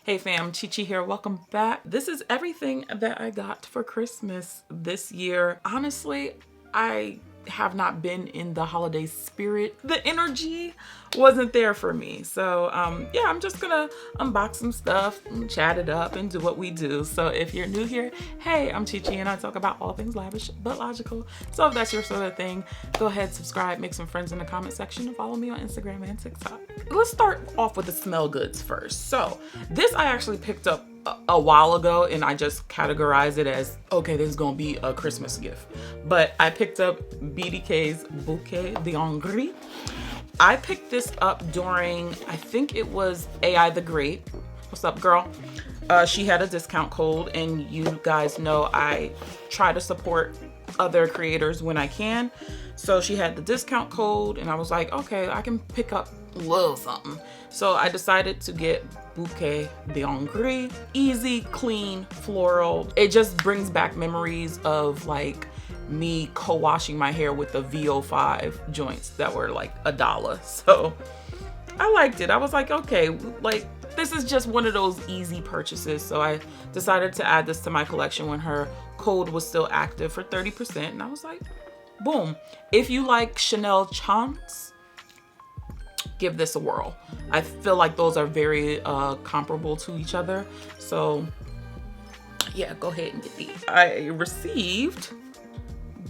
Hey fam, Chichi here. Welcome back. This is everything that I got for Christmas this year. Honestly, I have not been in the holiday spirit. The energy wasn't there for me. So yeah, I'm just gonna unbox some stuff and chat it up and do what we do. So if you're new here, hey, I'm Chichi and I talk about all things lavish but logical. So if that's your sort of thing, go ahead, subscribe, make some friends in the comment section, and follow me on Instagram and TikTok. Let's start off with the smell goods first. So this I actually picked up a while ago and I just categorized it as, okay, this is gonna be a Christmas gift. But I picked up BDK's Bouquet d'Hongrie. I picked this up during, I think it was AI the Great. What's up, girl? She had a discount code, and you guys know I try to support other creators when I can. So she had the discount code and I was like, okay, I can pick up a little something. So I decided to get Bouquet d'Hongrie. Easy, clean, floral. It just brings back memories of like me co-washing my hair with the VO5 joints that were like $1. So I liked it. I was like, okay, like this is just one of those easy purchases. So I decided to add this to my collection when her code was still active for 30%. And I was like, boom. If you like Chanel Chance, give this a whirl. I feel like those are very comparable to each other. So yeah, go ahead and get these. I received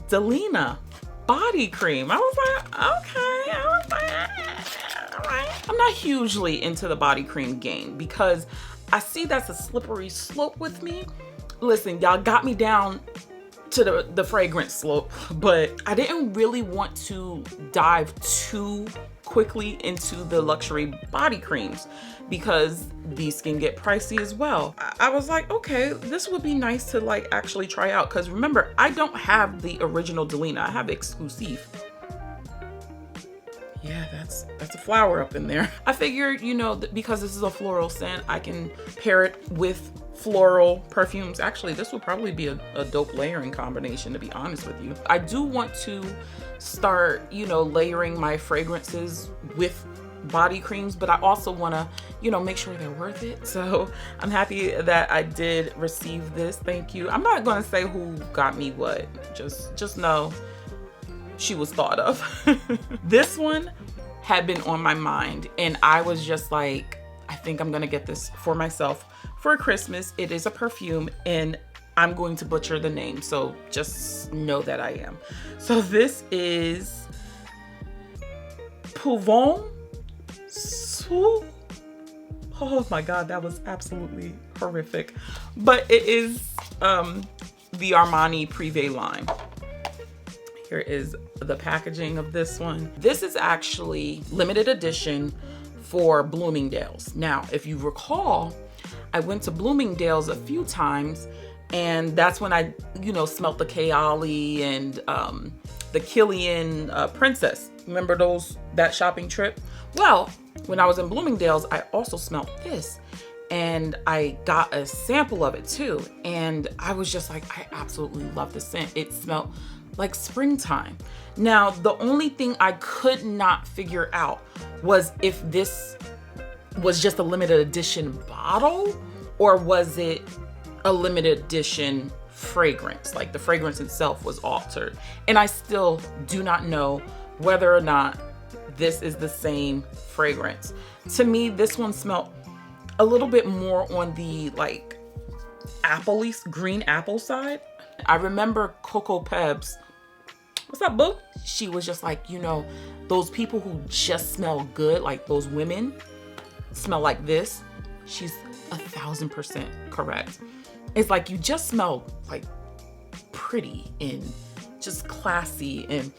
Delina body cream. I was like, okay. I was like, all right. I'm not hugely into the body cream game because I see that's a slippery slope with me. Listen, y'all got me down to the fragrance slope, but I didn't really want to dive too quickly into the luxury body creams because these can get pricey as well. I was like, okay, this would be nice to like actually try out, because remember, I don't have the original Delina. I have exclusive. Yeah, that's a flower up in there. I figured, you know, because this is a floral scent, I can pair it with floral perfumes. Actually, this would probably be a dope layering combination, to be honest with you. I do want to start, you know, layering my fragrances with body creams, but I also want to, you know, make sure they're worth it. So I'm happy that I did receive this. Thank you. I'm not going to say who got me what. Just know she was thought of. This one had been on my mind and I was just like, I think I'm gonna get this for myself for Christmas. It is a perfume and I'm going to butcher the name, so just know that I am. So this is Pivoine. Oh my God, that was absolutely horrific. But it is the Armani Privé line. Here is the packaging of this one. This is actually limited edition for Bloomingdale's. Now, if you recall, I went to Bloomingdale's a few times and that's when I, you know, smelt the Kayali and the Killian Princess. Remember that shopping trip? Well, when I was in Bloomingdale's, I also smelt this and I got a sample of it too. And I was just like, I absolutely love the scent. It smelled like springtime. Now, the only thing I could not figure out was if this was just a limited edition bottle or was it a limited edition fragrance, like the fragrance itself was altered. And I still do not know whether or not this is the same fragrance. To me, this one smelled a little bit more on the like apple-y, green apple side. I remember Coco Pebs, what's up, boo? She was just like, you know, those people who just smell good, like those women smell like this. She's 1000% correct. It's like you just smell like pretty and just classy and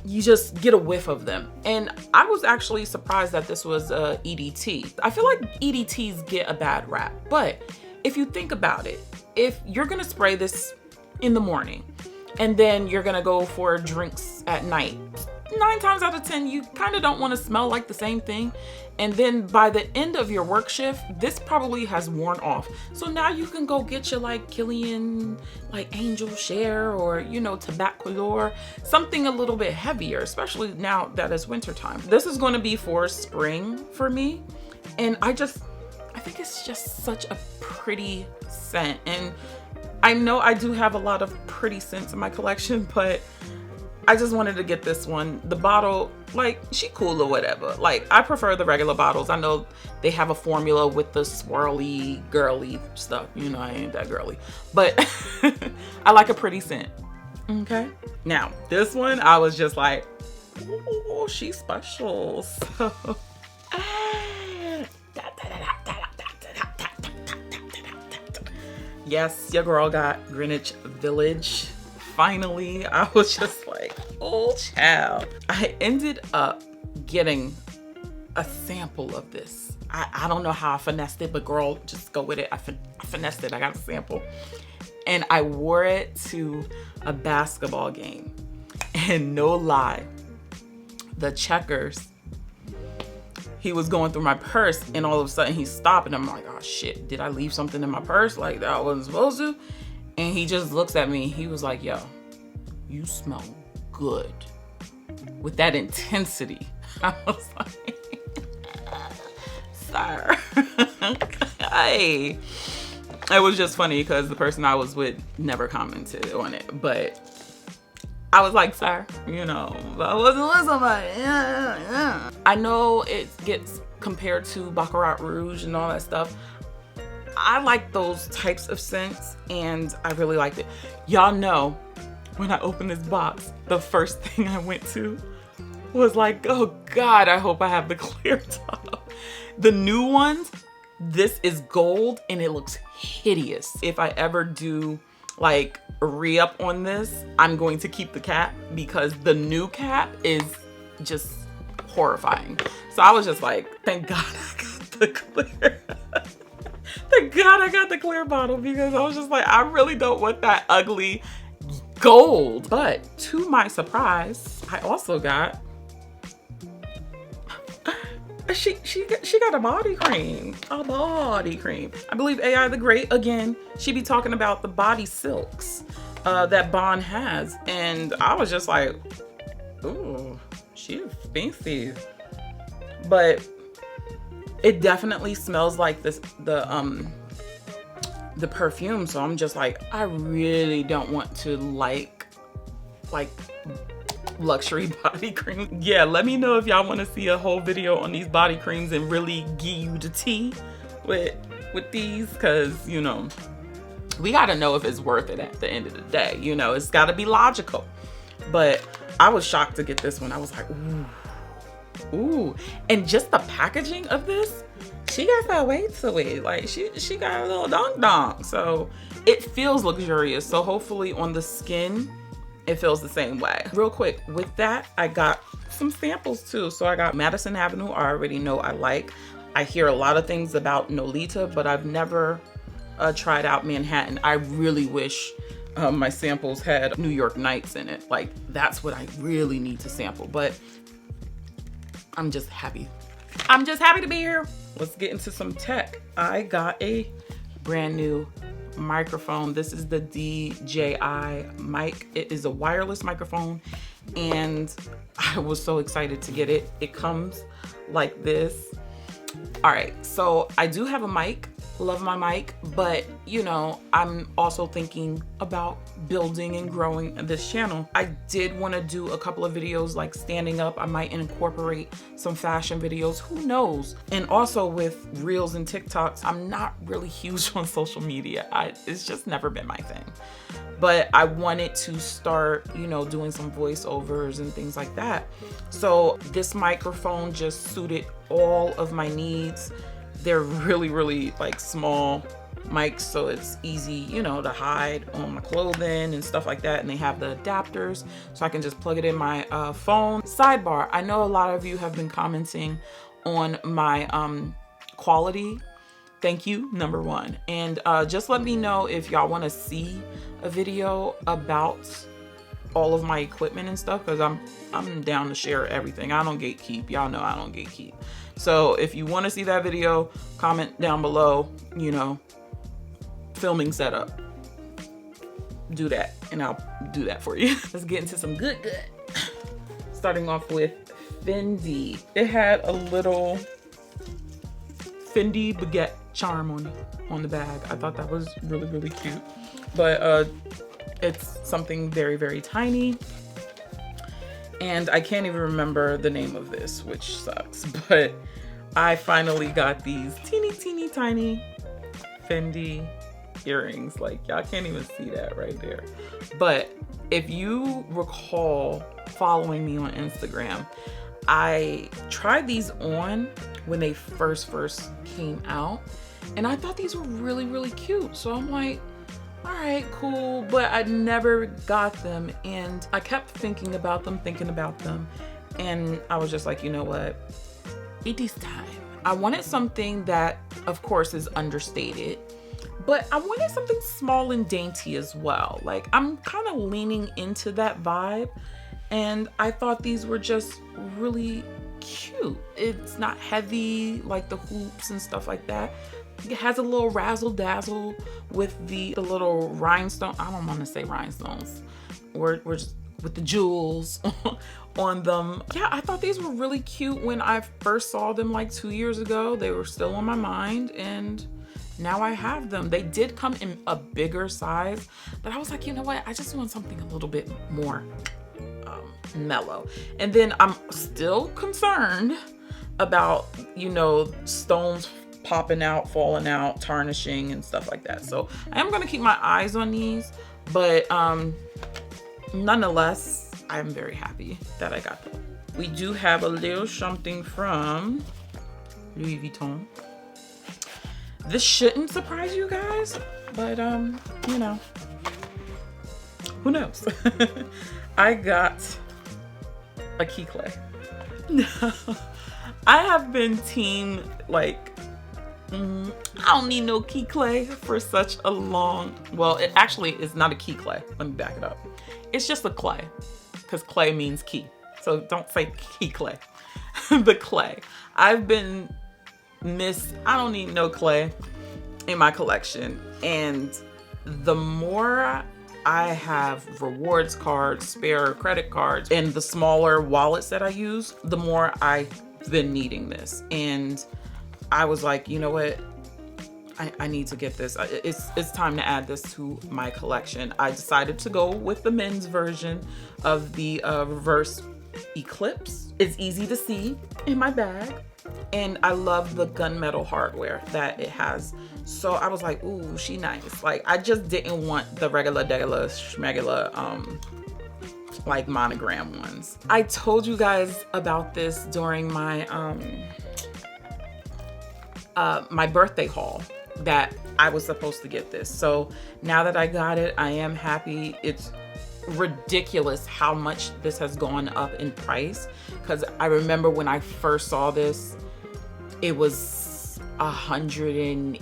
you just get a whiff of them. And I was actually surprised that this was EDT. I feel like EDTs get a bad rap, but if you think about it, if you're gonna spray this in the morning and then you're gonna go for drinks at night, 9 times out of 10, you kind of don't want to smell like the same thing. And then by the end of your work shift, this probably has worn off. So now you can go get your like Killian, like Angel Share or, you know, Tabaccolor, something a little bit heavier, especially now that it's wintertime. This is going to be for spring for me. And I think it's just such a pretty scent. And I know I do have a lot of pretty scents in my collection, but I just wanted to get this one. The bottle, like, she cool or whatever. Like, I prefer the regular bottles. I know they have a formula with the swirly, girly stuff. You know, I ain't that girly. But I like a pretty scent. Okay. Now, this one, I was just like, oh, she's special. So, yes, your girl got Greenwich Village. Finally, I was just like, oh, child. I ended up getting a sample of this. I don't know how I finessed it, but girl, just go with it. I finessed it. I got a sample. And I wore it to a basketball game. And no lie, the checkers, he was going through my purse, and all of a sudden he stopped, and I'm like, oh shit, did I leave something in my purse like that I wasn't supposed to? And he just looks at me. He was like, yo, you smell good. With that intensity. I was like, sir. Hey. It was just funny because the person I was with never commented on it. But I was like, sir, you know, I wasn't with somebody. Yeah. I know it gets compared to Baccarat Rouge and all that stuff. I like those types of scents, and I really liked it. Y'all know, when I opened this box, the first thing I went to was like, oh God, I hope I have the clear top. The new ones, this is gold, and it looks hideous. If I ever do like re-up on this, I'm going to keep the cap because the new cap is just horrifying. So I was just like, thank God I got the clear. Thank God I got the clear bottle, because I was just like, I really don't want that ugly gold. But to my surprise, I also got, she got a body cream. A body cream. I believe AI the Great, again, she be talking about the body silks that Bond has. And I was just like, ooh, she's fancy. But it definitely smells like this, the perfume. So I'm just like, I really don't want to like luxury body cream. Yeah, let me know if y'all want to see a whole video on these body creams and really give you the tea with these, because, you know, we got to know if it's worth it at the end of the day. You know, it's got to be logical. But I was shocked to get this one. I was like, ooh. Ooh, and just the packaging of this, she got that weight to it. Like she got a little donk. So it feels luxurious. So hopefully on the skin, it feels the same way. Real quick, with that, I got some samples too. So I got Madison Avenue. I already know I like. I hear a lot of things about Nolita, but I've never tried out Manhattan. I really wish my samples had New York Nights in it. Like, that's what I really need to sample. But I'm just happy. I'm just happy to be here. Let's get into some tech. I got a brand new microphone. This is the DJI mic. It is a wireless microphone, and I was so excited to get it. It comes like this. All right, so I do have a mic. Love my mic, but you know, I'm also thinking about building and growing this channel. I did want to do a couple of videos like standing up. I might incorporate some fashion videos, who knows? And also with Reels and TikToks, I'm not really huge on social media. It's just never been my thing. But I wanted to start, you know, doing some voiceovers and things like that. So this microphone just suited all of my needs. They're really, really like small mics, so it's easy, you know, to hide on my clothing and stuff like that. And they have the adapters, so I can just plug it in my phone. Sidebar, I know a lot of you have been commenting on my quality. Thank you, number one. And just let me know if y'all want to see a video about all of my equipment and stuff, because I'm down to share everything. I don't gatekeep. Y'all know I don't gatekeep. So if you want to see that video, comment down below, you know, filming setup. Do that, and I'll do that for you. Let's get into some good. Starting off with Fendi. It had a little Fendi baguette charm on the bag. I thought that was really, really cute. But it's something very, very tiny. And I can't even remember the name of this, which sucks. But I finally got these teeny, teeny, tiny Fendi earrings. Like, y'all can't even see that right there. But if you recall following me on Instagram, I tried these on when they first came out, and I thought these were really, really cute. So I'm like, all right, cool, but I never got them, and I kept thinking about them, and I was just like, you know what, it is time. I wanted something that, of course, is understated, but I wanted something small and dainty as well. Like, I'm kind of leaning into that vibe, and I thought these were just really cute. It's not heavy like the hoops and stuff like that. It has a little razzle dazzle with the little rhinestone. I don't want to say rhinestones. We're just with the jewels on them. Yeah, I thought these were really cute when I first saw them like 2 years ago. They were still on my mind, and now I have them. They did come in a bigger size, but I was like, you know what? I just want something a little bit more mellow. And then I'm still concerned about, you know, stones popping out, falling out, tarnishing and stuff like that. So I am going to keep my eyes on these, but nonetheless, I'm very happy that I got them. We do have a little something from Louis Vuitton. This shouldn't surprise you guys, but you know, who knows? I got a key clay. I have been team like, I don't need no key clay for such a long, well, it actually is not a key clay. Let me back it up. It's just a clay, because clay means key. So don't say key clay. The clay. I've been I don't need no clay in my collection. And the more I have rewards cards, spare credit cards, and the smaller wallets that I use, the more I've been needing this. And I was like, you know what? I need to get this. It's time to add this to my collection. I decided to go with the men's version of the reverse eclipse. It's easy to see in my bag, and I love the gunmetal hardware that it has. So I was like, ooh, she nice. Like, I just didn't want the regular schmegula like monogram ones. I told you guys about this during my my birthday haul, that I was supposed to get this. So now that I got it, I am happy. It's ridiculous how much this has gone up in price, because I remember when I first saw this, it was $180,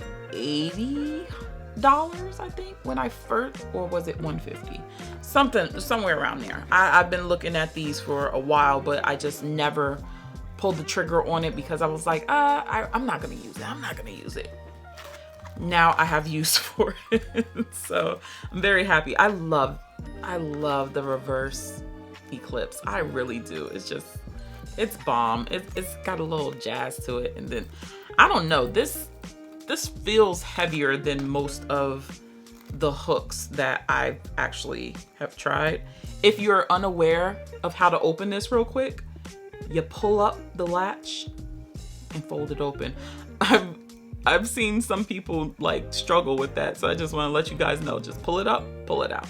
I think, when I first, or was it $150? Somewhere around there. I've been looking at these for a while, but I just never pulled the trigger on it, because I was like, I'm not gonna use it. Now I have use for it. So I'm very happy. I love the reverse eclipse. I really do. It's bomb. It's got a little jazz to it. And then, I don't know, this feels heavier than most of the hooks that I actually have tried. If you're unaware of how to open this real quick, you pull up the latch and fold it open. I've seen some people like struggle with that, so I just want to let you guys know, just pull it up, pull it out.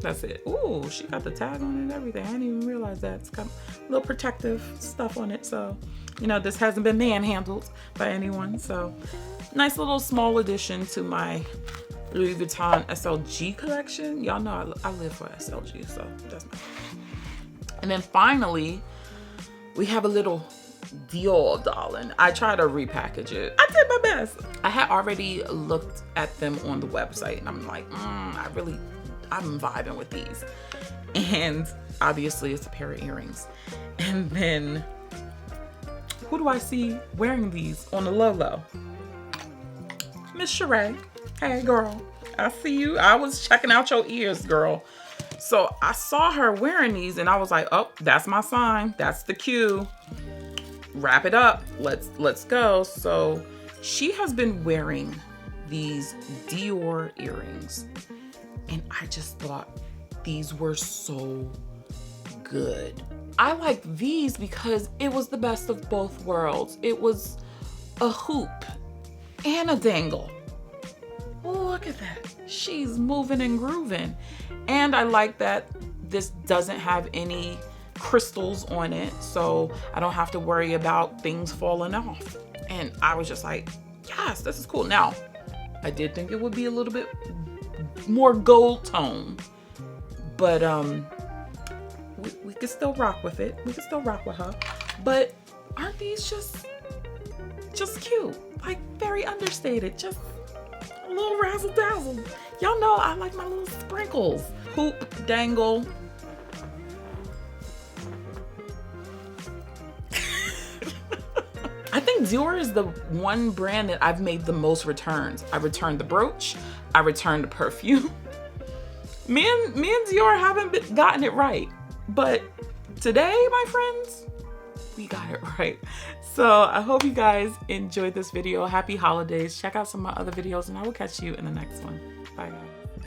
That's it. Ooh, she got the tag on it and everything. I didn't even realize that. It's got a little protective stuff on it, so you know, this hasn't been manhandled by anyone. So nice little small addition to my Louis Vuitton SLG collection. Y'all know I live for SLG, so that's my. And then finally, we have a little Dior, darling. I tried to repackage it. I did my best. I had already looked at them on the website, and I'm like, I'm vibing with these. And obviously it's a pair of earrings. And then who do I see wearing these on the low? Miss Sheree. Hey girl, I see you. I was checking out your ears, girl. So I saw her wearing these, and I was like, oh, that's my sign. That's the cue. Wrap it up. Let's go. So She has been wearing these Dior earrings, and I just thought these were so good. I like these because it was the best of both worlds. It was a hoop and a dangle. Look at that. She's moving and grooving. And I like that this doesn't have any crystals on it, so I don't have to worry about things falling off. And I was just like, yes, this is cool. Now, I did think it would be a little bit more gold tone, but we could still rock with it. We could still rock with her. But aren't these just cute? Like very understated, just a little razzle dazzle. Y'all know I like my little sprinkles. Hoop, dangle. I think Dior is the one brand that I've made the most returns. I returned the brooch. I returned the perfume. Me and Dior haven't gotten it right. But today, my friends, we got it right. So I hope you guys enjoyed this video. Happy holidays. Check out some of my other videos and I will catch you in the next one. Bye guys.